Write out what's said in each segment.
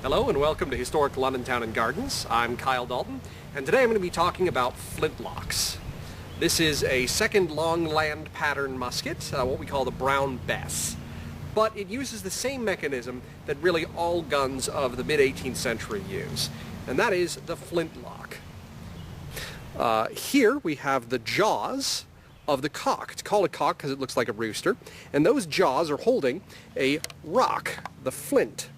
Hello and welcome to Historic London Town and Gardens. I'm Kyle Dalton, and today I'm going to be talking about flintlocks. This is a second long-land pattern musket, what we call the Brown Bess. But it uses the same mechanism that really all guns of the mid-18th century use, and that is the flintlock. Here we have the jaws of the cock. It's called a cock because it looks like a rooster, and those jaws are holding a rock, the flint.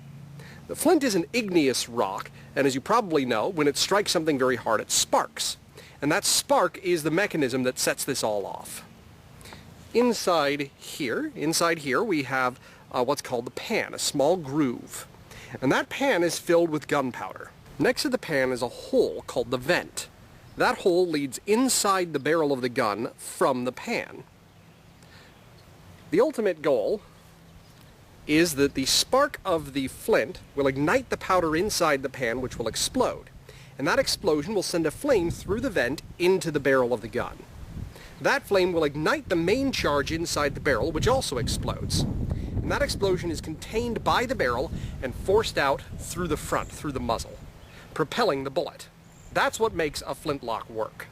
The flint is an igneous rock, and as you probably know, when it strikes something very hard, it sparks. And that spark is the mechanism that sets this all off. Inside here, we have what's called the pan, a small groove. And that pan is filled with gunpowder. Next to the pan is a hole called the vent. That hole leads inside the barrel of the gun from the pan. The ultimate goal is that the spark of the flint will ignite the powder inside the pan, which will explode. And that explosion will send a flame through the vent into the barrel of the gun. That flame will ignite the main charge inside the barrel, which also explodes. And that explosion is contained by the barrel and forced out through the front, through the muzzle, propelling the bullet. That's what makes a flintlock work.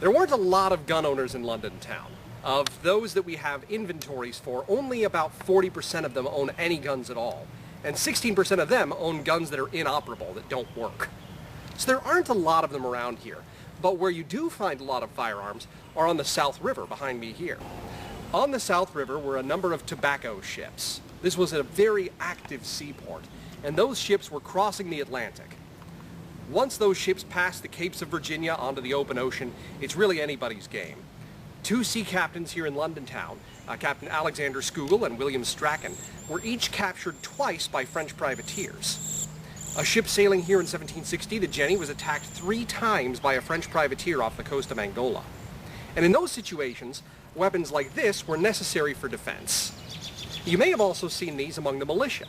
There weren't a lot of gun owners in London town. Of those that we have inventories for, only about 40% of them own any guns at all. And 16% of them own guns that are inoperable, that don't work. So there aren't a lot of them around here. But where you do find a lot of firearms are on the South River behind me here. On the South River were a number of tobacco ships. This was a very active seaport, and those ships were crossing the Atlantic. Once those ships passed the Capes of Virginia onto the open ocean, it's really anybody's game. Two sea captains here in London town, Captain Alexander Skugel and William Strachan, were each captured twice by French privateers. A ship sailing here in 1760, the Jenny, was attacked 3 times by a French privateer off the coast of Angola. And in those situations, weapons like this were necessary for defense. You may have also seen these among the militia.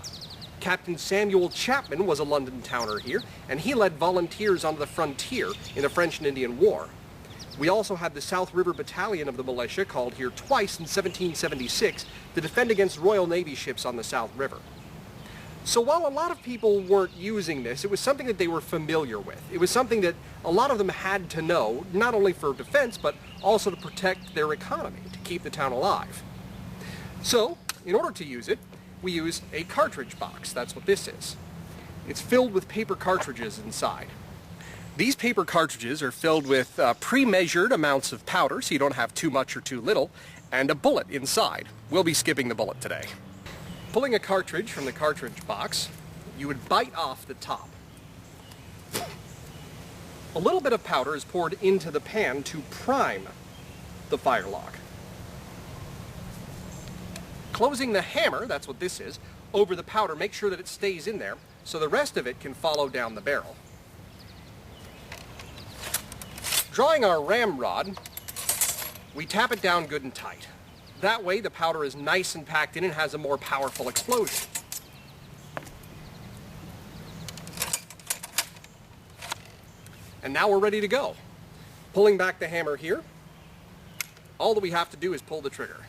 Captain Samuel Chapman was a London towner here, and he led volunteers onto the frontier in the French and Indian War. We also had the South River Battalion of the militia called here twice in 1776 to defend against Royal Navy ships on the South River. So while a lot of people weren't using this, it was something that they were familiar with. It was something that a lot of them had to know, not only for defense, but also to protect their economy, to keep the town alive. So, in order to use it, we use a cartridge box. That's what this is. It's filled with paper cartridges inside. These paper cartridges are filled with pre-measured amounts of powder, so you don't have too much or too little, and a bullet inside. We'll be skipping the bullet today. Pulling a cartridge from the cartridge box, you would bite off the top. A little bit of powder is poured into the pan to prime the firelock. Closing the hammer, that's what this is, over the powder, make sure that it stays in there so the rest of it can follow down the barrel. Drawing our ramrod, we tap it down good and tight. That way the powder is nice and packed in and has a more powerful explosion. And now we're ready to go. Pulling back the hammer here, all that we have to do is pull the trigger.